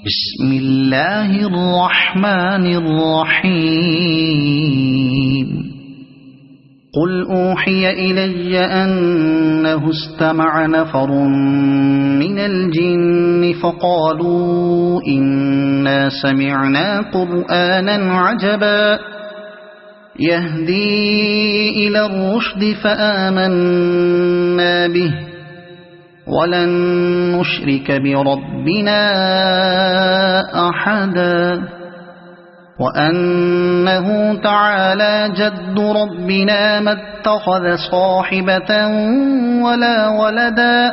بسم الله الرحمن الرحيم قل أوحي إلي أنه استمع نفر من الجن فقالوا إنا سمعنا قرآنا عجبا يهدي إلى الرشد فآمنا به ولن نشرك بربنا أحدا وأنه تعالى جد ربنا ما اتخذ صاحبة ولا ولدا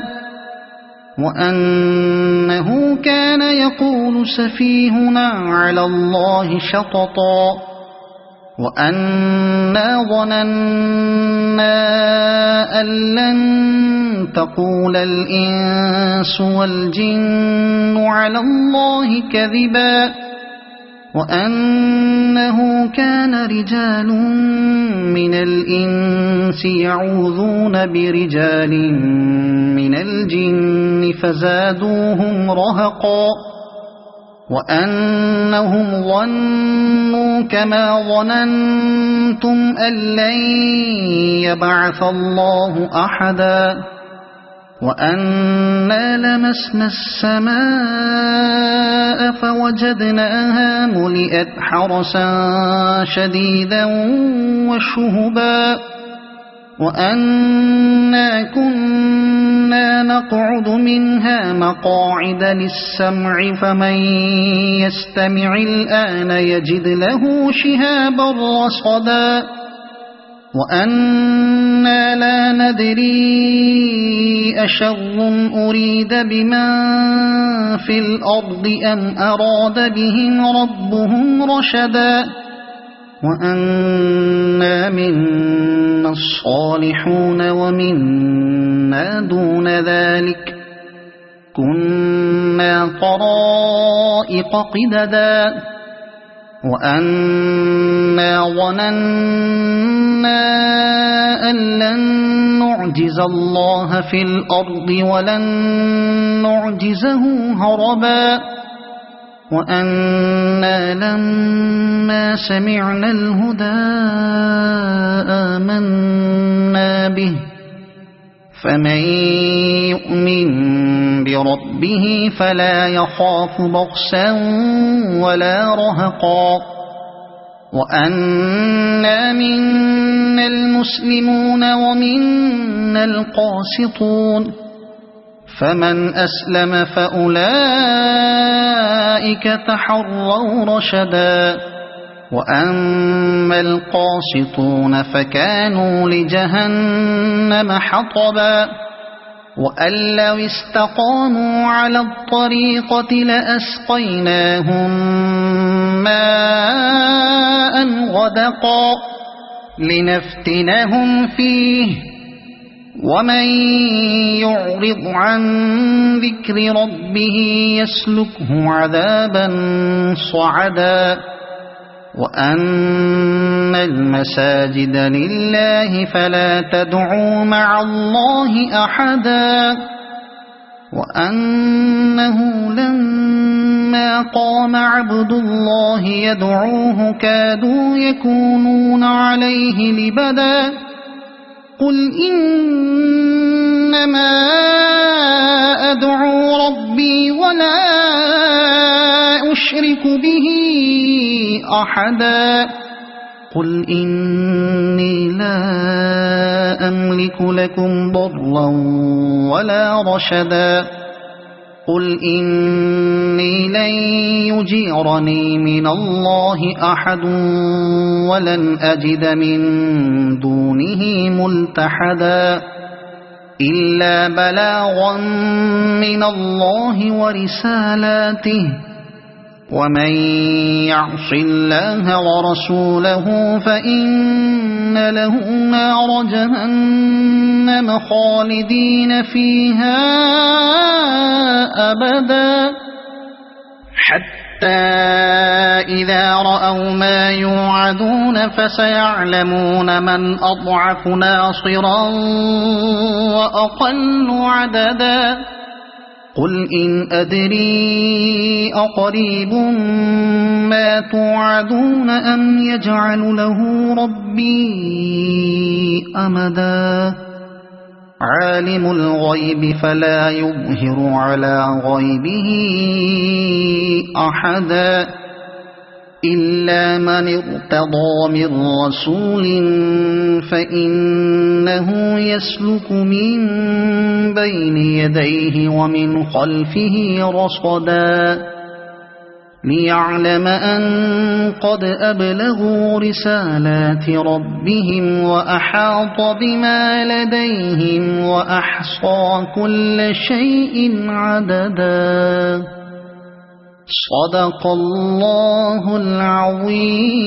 وأنه كان يقول سفيهنا على الله شططا وأنا ظننا أن لن تقول الإنس والجن على الله كذبا وأنه كان رجال من الإنس يعوذون برجال من الجن فزادوهم رهقا وأنهم ظنوا كما ظننتم أن لن يبعث الله أحدا وأنا لمسنا السماء فوجدناها ملئت حرسا شديدا وشهبا وأنا كنا نقعد منها مقاعد للسمع فمن يستمع الآن يجد له شهابا رصدا وأنا لا ندري أشر أريد بمن في الأرض أم أراد بهم ربهم رشدا وأنا منا الصالحون ومنا دون ذلك كنا طرائق قددا وأنا ظننا أن لن نعجز الله في الأرض ولن نعجزه هربا وأنا لما سمعنا الهدى آمنا به فمن يؤمن بربه فلا يخاف بخسا ولا رهقا وأنا منا المسلمون ومنا القاسطون فمن أسلم فأولئك تحروا رشدا وأما القاسطون فكانوا لجهنم حطبا وأن لو استقاموا على الطريقة لأسقيناهم ماء غدقا لنفتنهم فيه ومن يعرض عن ذكر ربه يسلكه عذابا صعدا وأن المساجد لله فلا تدعوا مع الله أحدا وأنه لما قام عبد الله يدعوه كادوا يكونون عليه لبدا قل إنما أدعو ربي ولا أشرك به أحدا قل إني لا أملك لكم ضرا ولا رشدا قل إني لن يجيرني من الله أحد ولن أجد من دونه ملتحدا إلا بلاغا من الله ورسالاته ومن يعص الله ورسوله فإن له نار جهنم خالدين فيها أبدا حتى إذا رأوا ما يوعدون فسيعلمون من أضعف ناصرا وأقل عددا قل إن أدري أقريب ما توعدون أم يجعل له ربي أمدا عالم الغيب فلا يظهر على غيبه أحدا إلا من ارتضى من رسول فإنه يسلك من بين يديه ومن خلفه رصدا ليعلم أن قد أبلغوا رسالات ربهم وأحاط بما لديهم وأحصى كل شيء عددا صدق الله العظيم.